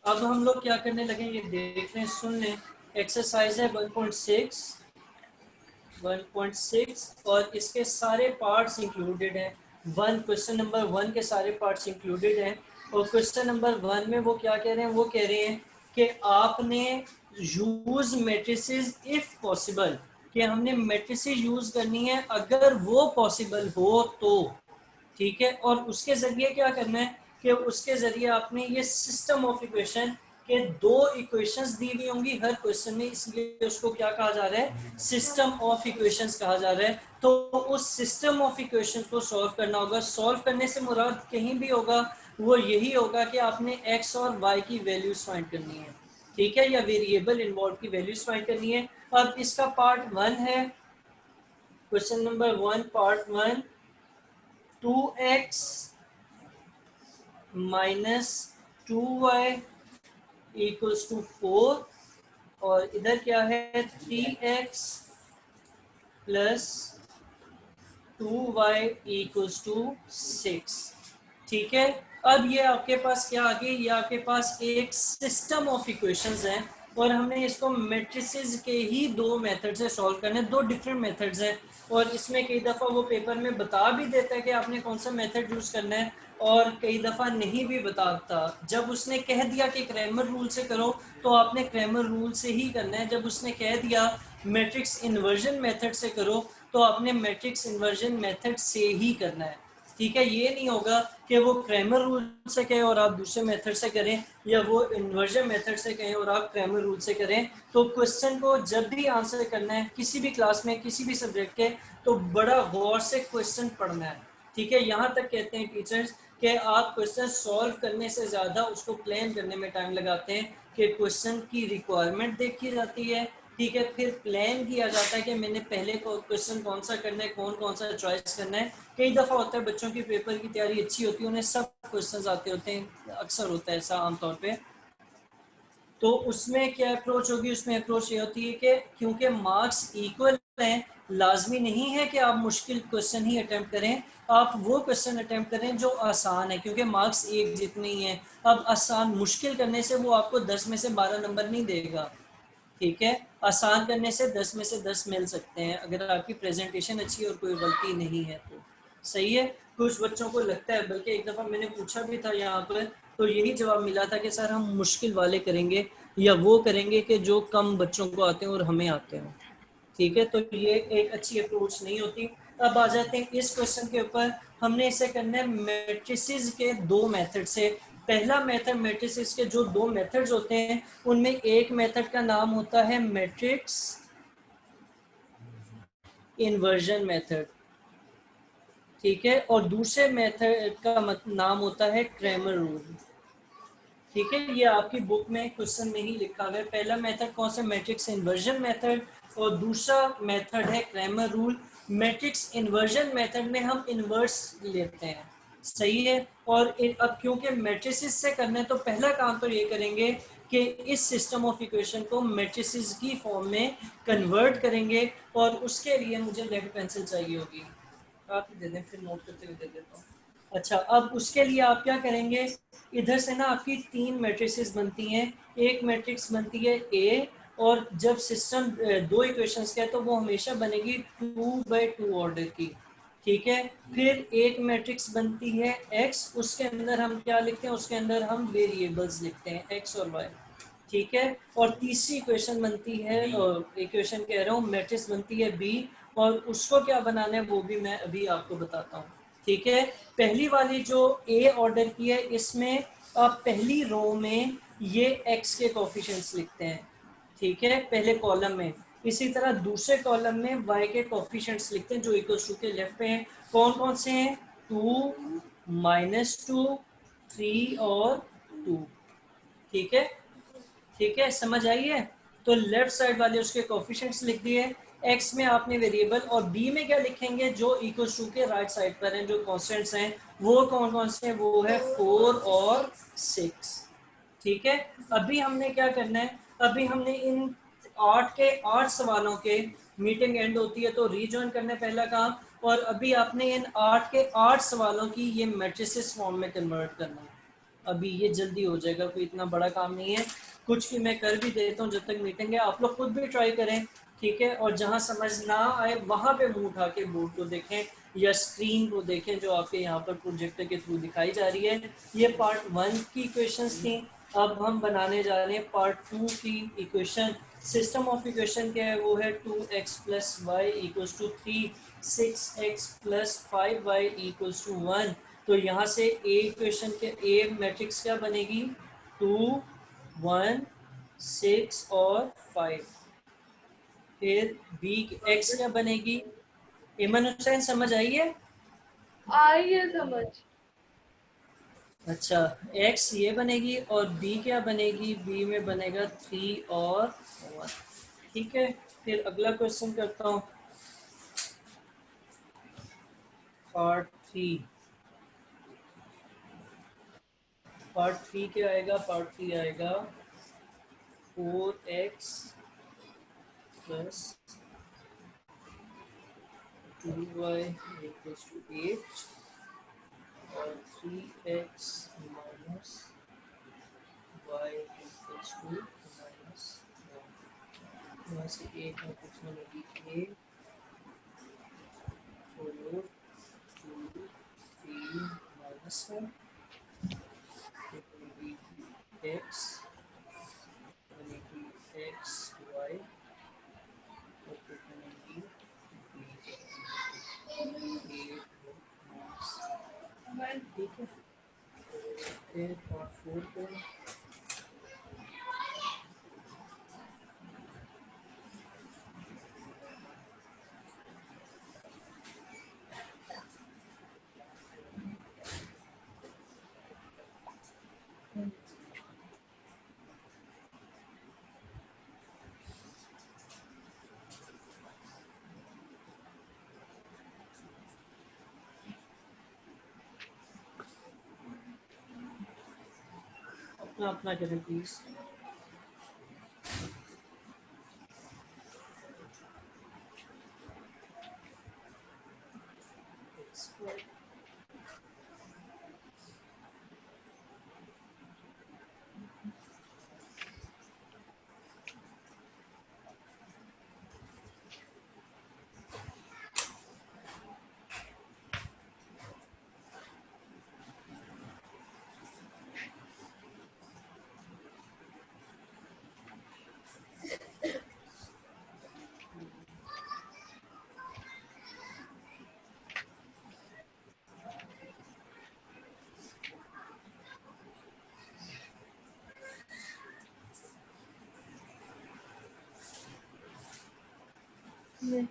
अब हम लोग क्या करने लगे ये देख लें, सुन लें। एक्सरसाइज है 1.6 और इसके सारे पार्ट्स इंक्लूडेड हैं। क्वेश्चन नंबर 1 के सारे पार्ट्स इंक्लूडेड हैं। और क्वेश्चन नंबर 1 में वो क्या कह रहे हैं, वो कह रहे हैं कि आपने यूज मैट्रिसेस इफ पॉसिबल, कि हमने मैट्रिसेस यूज करनी है अगर वो पॉसिबल हो तो। ठीक है, और उसके जरिए क्या करना है कि उसके जरिए आपने ये सिस्टम ऑफ इक्वेशन के दो इक्वेशंस दी हुई होंगी हर क्वेश्चन में, इसलिए उसको क्या कहा जा रहा है, सिस्टम ऑफ इक्वेशंस कहा जा रहा है। तो उस सिस्टम ऑफ इक्वेशंस को सॉल्व करना होगा। सॉल्व करने से मुराद कहीं भी होगा वो यही होगा कि आपने एक्स और वाई की वैल्यूज फाइंड करनी है, ठीक है, या वेरिएबल इन्वॉल्व की वैल्यूज फाइंड करनी है। अब इसका पार्ट 1 है, question number 1 part 1, 2x minus 2y equals to 4, और इधर क्या है 3x plus 2y equals to 6। ठीक है, अब ये आपके पास क्या आ गई, ये आपके पास एक सिस्टम ऑफ इक्वेशंस हैं और हमने इसको मैट्रिसेस के ही दो मेथड से सॉल्व करना है। दो डिफरेंट मेथड्स हैं और इसमें कई दफ़ा वो पेपर में बता भी देता है कि आपने कौन सा मेथड यूज़ करना है, और कई दफ़ा नहीं भी बताता। जब उसने कह दिया कि क्रैमर रूल से करो तो आपने क्रैमर रूल से ही करना है। जब उसने कह दिया मैट्रिक्स इन्वर्जन मेथड से करो तो आपने मैट्रिक्स इन्वर्जन मेथड से ही करना है। ठीक है, ये नहीं होगा कि वो क्रैमर रूल से कहें और आप दूसरे मेथड से करें, या वो इन्वर्जन मेथड से कहें और आप क्रैमर रूल से करें। तो क्वेश्चन को जब भी आंसर करना है किसी भी क्लास में किसी भी सब्जेक्ट के, तो बड़ा गौर से क्वेश्चन पढ़ना है। ठीक है, यहाँ तक कहते हैं टीचर्स कि आप क्वेश्चन सॉल्व करने से ज़्यादा उसको प्लान करने में टाइम लगाते हैं, कि क्वेश्चन की रिक्वायरमेंट देखी जाती है। ठीक है, फिर प्लान किया जाता है कि मैंने पहले क्वेश्चन कौन सा करना है, कौन सा चॉइस करना है। कई दफ़ा होता है बच्चों की पेपर की तैयारी अच्छी होती है, उन्हें सब क्वेश्चंस आते होते हैं, अक्सर होता है ऐसा आमतौर पे। तो उसमें क्या अप्रोच होगी, उसमें अप्रोच ये होती है कि क्योंकि मार्क्स इक्वल हैं, लाजमी नहीं है कि आप मुश्किल क्वेश्चन ही अटेम्प्ट करें, आप वो क्वेश्चन अटेम्प्ट करें जो आसान है, क्योंकि मार्क्स एक जितने ही हैं। अब आसान मुश्किल करने से वो आपको 10 में से 12 नंबर नहीं देगा। ठीक है, आसान करने से 10 में से 10 मिल सकते हैं अगर आपकी प्रेजेंटेशन अच्छी और कोई गलती नहीं है तो। सही है, कुछ बच्चों को लगता है, बल्कि एक दफ़ा मैंने पूछा भी था यहाँ पर तो यही जवाब मिला था कि सर हम मुश्किल वाले करेंगे, या वो करेंगे कि जो कम बच्चों को आते हैं और हमें आते हैं। ठीक है, तो ये एक अच्छी अप्रोच नहीं होती। अब आ जाते हैं इस क्वेश्चन के ऊपर। हमने इसे करना है मैट्रिसेस के दो मेथड से। पहला मेथड, मैट्रिसेस के जो दो मेथड्स होते हैं उनमें एक मेथड का नाम होता है मैट्रिक्स इन्वर्जन मेथड। ठीक है, और दूसरे मेथड का नाम होता है क्रैमर रूल। ठीक है, ये आपकी बुक में क्वेश्चन में ही लिखा हुआ है। पहला मेथड कौन सा, मैट्रिक्स इन्वर्जन मेथड, और दूसरा मेथड है Cramer rule. Matrix inversion method में हम इन्वर्स लेते हैं, सही है। और अब क्योंकि मैट्रिसेस से करना है तो पहला काम तो ये करेंगे कि इस सिस्टम ऑफ इक्वेशन को मैट्रिसेस की फॉर्म में कन्वर्ट करेंगे, और उसके लिए मुझे लेड पेंसिल चाहिए होगी, आप ही दे दें, फिर नोट करते हुए दे देता हूँ। अच्छा, अब उसके लिए आप क्या करेंगे, इधर से ना आपकी तीन मैट्रिसेस बनती हैं। एक मैट्रिक्स बनती है ए, और जब सिस्टम दो इक्वेशंस का है तो वो हमेशा बनेगी 2/2 ऑर्डर की। ठीक है, फिर एक मैट्रिक्स बनती है एक्स, उसके अंदर हम क्या लिखते हैं, उसके अंदर हम वेरिएबल्स लिखते हैं एक्स और वाई। ठीक है, और तीसरी इक्वेशन बनती है, इक्वेशन कह रहा हूँ, मैट्रिक्स बनती है बी, और उसको क्या बनाना है वो भी मैं अभी आपको बताता हूँ। ठीक है, पहली वाली जो ए ऑर्डर की है इसमें आप पहली रो में ये एक्स के कोफिशिएंट्स लिखते हैं। ठीक है, पहले कॉलम में। इसी तरह दूसरे कॉलम में वाई के कोफिशिएंट्स लिखते हैं जो इक्वल टू के लेफ्ट पे हैं। कौन कौन से हैं, 2, -2, 3 और 2। ठीक है, ठीक है, समझ आई है। तो लेफ्ट साइड वाले उसके कोफिशिएंट्स लिख दिए, एक्स में आपने वेरिएबल, और बी में क्या लिखेंगे, जो इक्वल टू के राइट साइड पर हैं, जो कांस्टेंट्स हैं वो कौन कौन से हैं, वो है 4 और 6। ठीक है, अभी हमने क्या करना है, अभी हमने इन 8 के 8 सवालों के मीटिंग एंड होती है तो रीजॉइन करना है पहला काम, और अभी आपने इन 8 के 8 सवालों की ये मैट्रिसेस फॉर्म में कन्वर्ट करना है। अभी ये जल्दी हो जाएगा, कोई इतना बड़ा काम नहीं है। कुछ भी मैं कर भी देता हूँ जब तक मीटिंग है, आप लोग खुद भी ट्राई करें, ठीक है। और जहाँ समझ ना आए वहाँ पे मुंह उठा के बोर्ड को देखें या स्क्रीन को देखें जो आपके यहाँ पर प्रोजेक्टर के थ्रू दिखाई जा रही है। ये पार्ट 1 की इक्वेशंस थी। अब हम बनाने जा रहे हैं पार्ट 2 की इक्वेशन। सिस्टम ऑफ इक्वेशन क्या है, वो है 2x plus y equals to 3, 6x plus 5y equals to 1। तो यहाँ से ए इक्वेशन के ए मैट्रिक्स क्या बनेगी, 2, 1, 6 और 5। फिर बी एक्स क्या बनेगी, इमन हुसैन समझ आई है? आई है समझ। अच्छा, एक्स ये बनेगी और बी क्या बनेगी, बी में बनेगा 3 और 1। ठीक है, फिर अगला क्वेश्चन करता हूँ, पार्ट 3। पार्ट 3 क्या आएगा, पार्ट 3 आएगा 4x plus 2y equals to 8 और 3x minus y equals to minus 1। यहाँ से एक में कुछ बनेगी a 4 2 3 माइनस 1, फिर बनेगी x बनेगी x y और फिर बनेगी b 8 ठीक है। फिर पार्ट 4 पे अपना अपना करें प्लीज। नहीं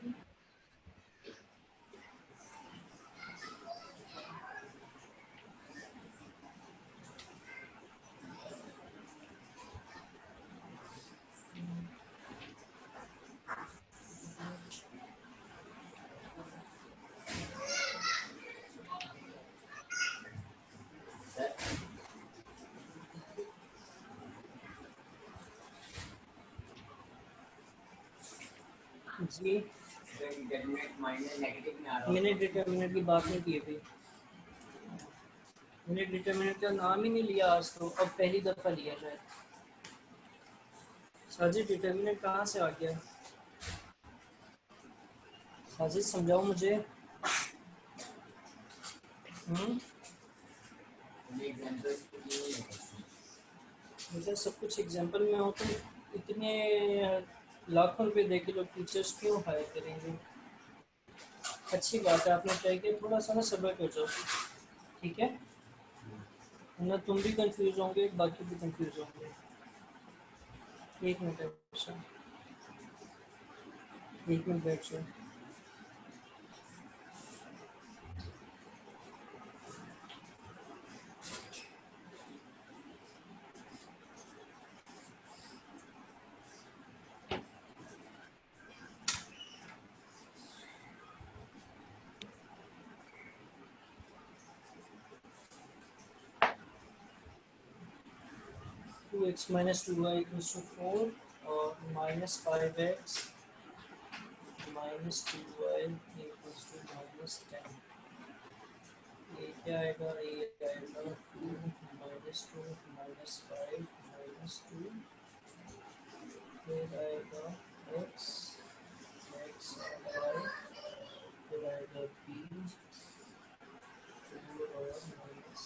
जी, मैंने डिटर्मिनेंट की बात नहीं की अभी, मैंने डिटर्मिनेंट का नाम ही नहीं लिया आज, तो अब पहली दफा लिया शायद। साजिद डिटर्मिनेंट कहाँ से आ गया, साजिद समझाओ मुझे। मुझे सब कुछ एग्जाम्पल में हो तो इतने लाखों रुपए दे के लोग टीचर्स क्यों हायर करेंगे। अच्छी बात है, आपने ट्राई किया, थोड़ा सा ना सब्र कर जाओ, ठीक है ना, तुम भी कंफ्यूज होंगे, बाकी भी कंफ्यूज होंगे। एक मिनट अच्छा, एक मिनट बैठ जाओ। 2x minus 2y equals to 4 और minus 5x minus 2y equals to minus 10। ये क्या आएगा, ये आएगा 2 माइनस 2 माइनस 5 माइनस 2, फिर आएगा x x और y, फिर आएगा b 4 और माइनस।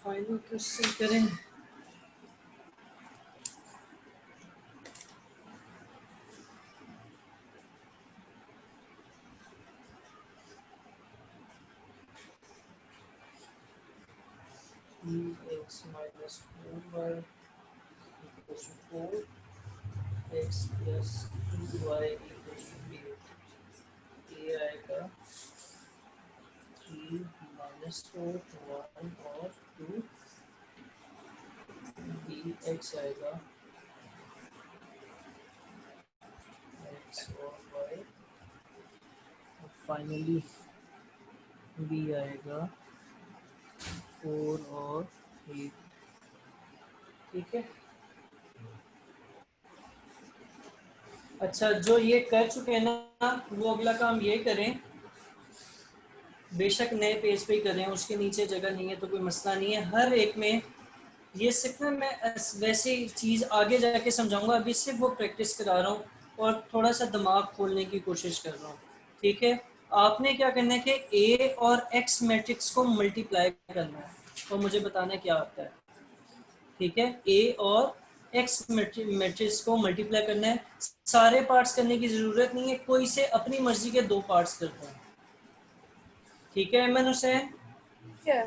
फाइनल क्वेश्चन करें। x minus 4y equals to 4, x plus 2y equals to 8। ये आएगा 3 minus 4 1 और 2, x आएगा x और y, और फाइनली b आएगा 4 और 8। ठीक है। अच्छा, जो ये कर चुके हैं ना, वो अगला काम ये करें, बेशक नए पेज पे ही करें, उसके नीचे जगह नहीं है तो कोई मसला नहीं है। हर एक में ये सिर्फ ना मैं वैसे चीज़ आगे जाके समझाऊंगा, अभी सिर्फ वो प्रैक्टिस करा रहा हूँ और थोड़ा सा दिमाग खोलने की कोशिश कर रहा हूँ। ठीक है। आपने क्या करना है कि ए और एक्स मैट्रिक्स को मल्टीप्लाई करना है और मुझे बताना है क्या आता है। ठीक है। ए और एक्स मैट्रिक्स को मल्टीप्लाई करना है। सारे पार्ट्स करने की जरूरत नहीं है, कोई से अपनी मर्जी के 2 पार्ट्स करते हैं। ठीक है अमन हुसैन? Yeah.